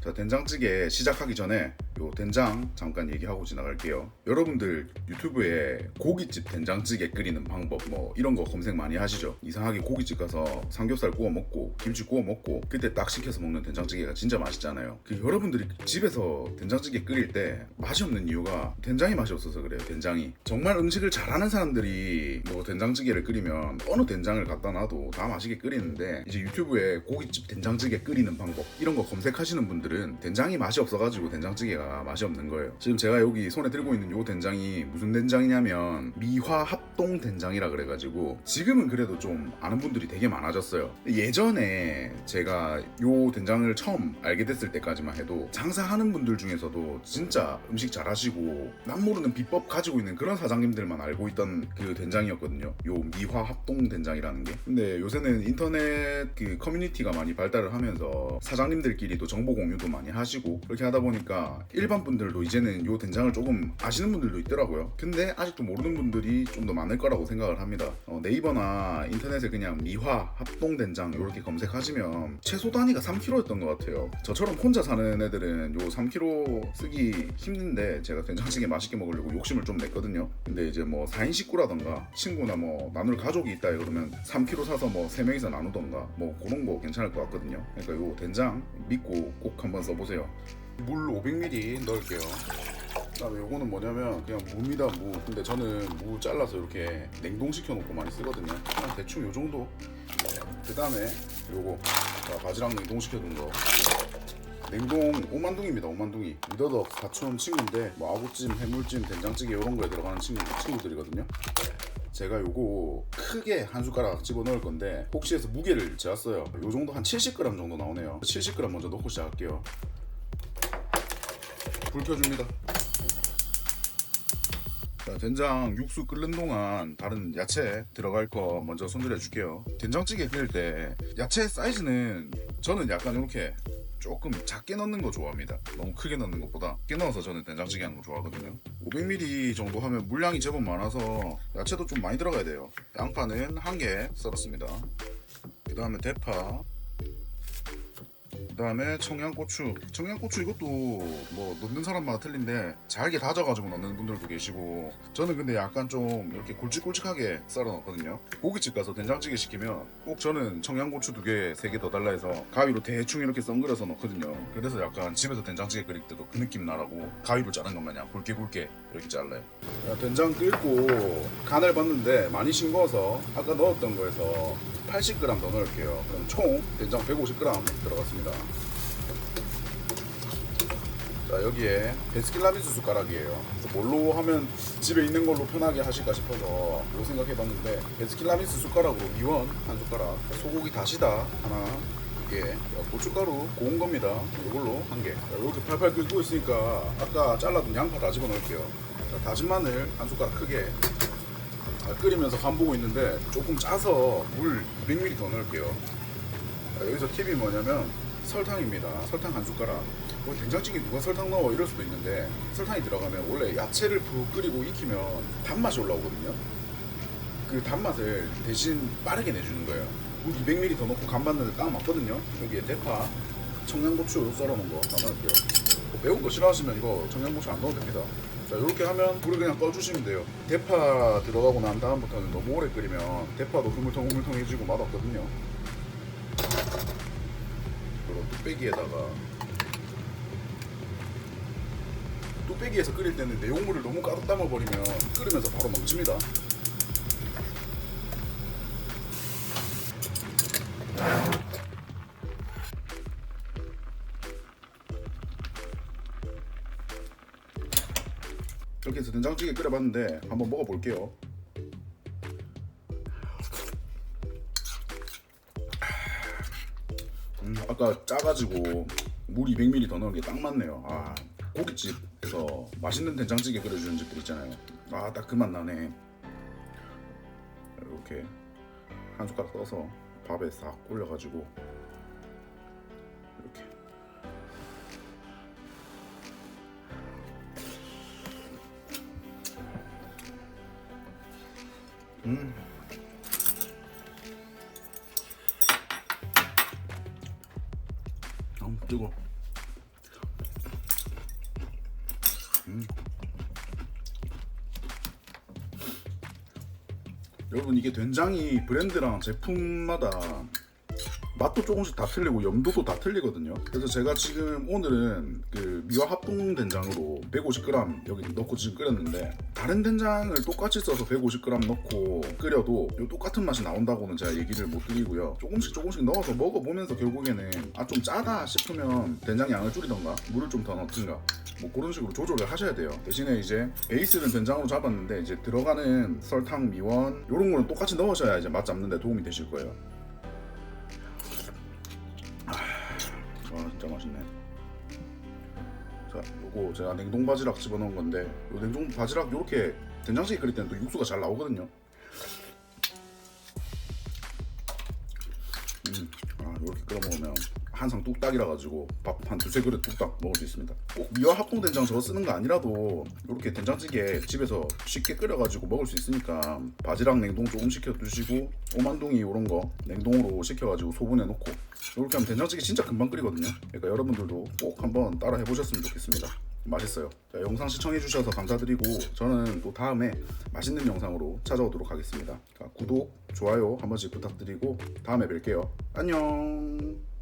자, 된장찌개 시작하기 전에 요 된장 잠깐 얘기하고 지나갈게요. 여러분들 유튜브에 고깃집 된장찌개 끓이는 방법 뭐 이런 거 검색 많이 하시죠? 이상하게 고깃집 가서 삼겹살 구워 먹고 김치 구워 먹고 그때 딱 시켜서 먹는 된장찌개가 진짜 맛있잖아요. 그 여러분들이 집에서 된장찌개 끓일 때 맛이 없는 이유가 된장이 맛이 없어서 그래요. 된장이 정말 음식을 잘하는 사람들이 뭐 된장찌개를 끓이면 어느 된장을 갖다 놔도 다 맛있게 끓이는데, 이제 유튜브에 고깃집 된장찌개 끓이는 방법 이런 거 검색하시는 분들은 된장이 맛이 없어가지고 된장찌개가 맛이 없는 거예요. 지금 제가 여기 손에 들고 있는 요 된장이 무슨 된장이냐면 미화 합동 된장이라 그래가지고 지금은 그래도 좀 아는 분들이 되게 많아졌어요. 예전에 제가 요 된장을 처음 알게 됐을 때까지만 해도 장사하는 분들 중에서도 진짜 음식 잘하시고 남 모르는 비법 가지고 있는 그런 사장님들만 알고 있던 그 된장이었거든요. 요 미화 합동 된장이라는 게. 근데 요새는 인터넷 그 커뮤니티가 많이 발달을 하면서 사장님들끼리도 정보 공유도 많이 하시고 그렇게 하다 보니까 일반 분들도 이제는 요 된장을 조금 아시는 분들도 있더라고요. 근데 아직도 모르는 분들이 좀 더 많을 거라고 생각을 합니다. 네이버나 인터넷에 그냥 미화 합동 된장 이렇게 검색하시면 최소 단위가 3kg였던 것 같아요. 저처럼 혼자 사는 애들은 요 3kg 쓰기 힘든데 제가 된장찌개 맛있게 먹으려고 욕심을 좀 냈거든요. 근데 이제 뭐 4인 식구라던가 친구나 뭐 나눌 가족이 있다 그러면 3kg 사서 뭐 3명이서 나누던가 뭐 그런 거 괜찮을 것 같거든요. 그러니까 요 된장 믿고 꼭 한번 써보세요. 물 500ml 넣을게요. 그다음에 요거는 뭐냐면 그냥 무입니다, 무. 근데 저는 무 잘라서 이렇게 냉동시켜 놓고 많이 쓰거든요. 그냥 대충 요 정도. 그다음에 요거 바지락 냉동시켜 둔 거. 냉동 5만둥이입니다. 5만둥이. 미더덕 사촌 친구인데 뭐 아구찜, 해물찜, 된장찌개 이런 거에 들어가는 친구들이거든요. 제가 요거 크게 한 숟가락 집어 넣을 건데 혹시 해서 무게를 재었어요. 요 정도 한 70g 정도 나오네요. 70g 먼저 넣고 시작할게요. 불 켜줍니다. 자, 된장 육수 끓는 동안 다른 야채 들어갈 거 먼저 손질해 줄게요. 된장찌개 끓일 때 야채 사이즈는 저는 약간 이렇게 조금 작게 넣는 거 좋아합니다. 너무 크게 넣는 것보다 작게 넣어서 저는 된장찌개 하는 거 좋아하거든요. 500ml 정도 하면 물량이 제법 많아서 야채도 좀 많이 들어가야 돼요. 양파는 1개 썰었습니다. 그 다음에 대파, 그 다음에 청양고추 이것도 뭐 넣는 사람마다 틀린데 잘게 다져가지고 넣는 분들도 계시고, 저는 근데 약간 좀 이렇게 굵직굵직하게 썰어 넣거든요. 고깃집 가서 된장찌개 시키면 꼭 저는 청양고추 2개, 3개 더 달라 해서 가위로 대충 이렇게 썬그려서 넣거든요. 그래서 약간 집에서 된장찌개 끓일 때도 그 느낌 나라고 가위로 자른 것 마냥 굵게 이렇게 잘라요. 된장 끓고 간을 봤는데 많이 싱거워서 아까 넣었던 거에서 80g 더 넣을게요. 그럼 총 된장 150g 들어갔습니다. 자, 여기에 베스킨라빈스 숟가락이에요. 뭘로 하면 집에 있는 걸로 편하게 하실까 싶어서 이거 생각해봤는데 베스킨라빈스 숟가락으로 미원 한 숟가락, 소고기 다시다 하나, 이게 고춧가루 고운 겁니다. 이걸로 한 개. 이렇게 팔팔 끓고 있으니까 아까 잘라둔 양파 다 집어넣을게요. 자, 다진 마늘 한 숟가락 크게. 끓이면서 간 보고 있는데 조금 짜서 물 200ml 더 넣을게요. 여기서 팁이 뭐냐면 설탕입니다. 설탕 한 숟가락. 뭐 된장찌개 누가 설탕 넣어 이럴 수도 있는데 설탕이 들어가면 원래 야채를 푹 끓이고 익히면 단맛이 올라오거든요. 그 단맛을 대신 빠르게 내주는 거예요. 물 200ml 더 넣고 간 봤는데 딱 맞거든요. 여기에 대파, 청양고추 썰어놓은 거 다 넣을게요. 매운 거 싫어하시면 이거 청양고추 안 넣어도 됩니다. 자, 이렇게 하면 불을 그냥 꺼주시면 돼요. 대파 들어가고 난 다음부터는 너무 오래 끓이면 대파도 흐물텅해지고 맛없거든요. 그리고 뚝배기에서 끓일 때는 내용물을 너무 가득 담아버리면 끓으면서 바로 멈춥니다. 이렇게 해서 된장찌개 끓여봤는데 한번 먹어볼게요. 아까 짜가지고 물 200ml 더 넣은 게 딱 맞네요. 고깃집에서 맛있는 된장찌개 끓여주는 집들 있잖아요. 딱 그 맛 나네. 이렇게 한 숟가락 떠서 밥에 싹 올려가지고 이렇게. 뜨거. 여러분 이게 된장이 브랜드랑 제품마다 맛도 조금씩 다 틀리고 염도도 다 틀리거든요. 그래서 제가 지금 오늘은 그 미화 합동 된장으로 150g 여기 넣고 지금 끓였는데, 다른 된장을 똑같이 써서 150g 넣고 끓여도 요 똑같은 맛이 나온다고는 제가 얘기를 못 드리고요. 조금씩 넣어서 먹어보면서 결국에는 좀 짜다 싶으면 된장 양을 줄이던가 물을 좀 더 넣든가 뭐 그런 식으로 조절을 하셔야 돼요. 대신에 이제 베이스는 된장으로 잡았는데 이제 들어가는 설탕, 미원 이런 거는 똑같이 넣으셔야 이제 맛 잡는 데 도움이 되실 거예요. 와 진짜 맛있네. 자, 요거 제가 냉동 바지락 집어넣은 건데, 요 냉동 바지락 요렇게 된장찌개 끓일 때는 또 육수가 잘 나오거든요. 요렇게 끓여 먹으면 한상 뚝딱이라 가지고 밥 한 두세 그릇 뚝딱 먹을 수 있습니다. 꼭 미화 합동 된장 저거 쓰는 거 아니라도 이렇게 된장찌개 집에서 쉽게 끓여가지고 먹을 수 있으니까 바지락 냉동 조금 시켜 두시고 오만둥이 이런 거 냉동으로 시켜가지고 소분해 놓고 이렇게 하면 된장찌개 진짜 금방 끓이거든요. 그러니까 여러분들도 꼭 한번 따라 해보셨으면 좋겠습니다. 맛있어요. 자, 영상 시청해주셔서 감사드리고 저는 또 다음에 맛있는 영상으로 찾아오도록 하겠습니다. 자, 구독, 좋아요 한 번씩 부탁드리고 다음에 뵐게요. 안녕.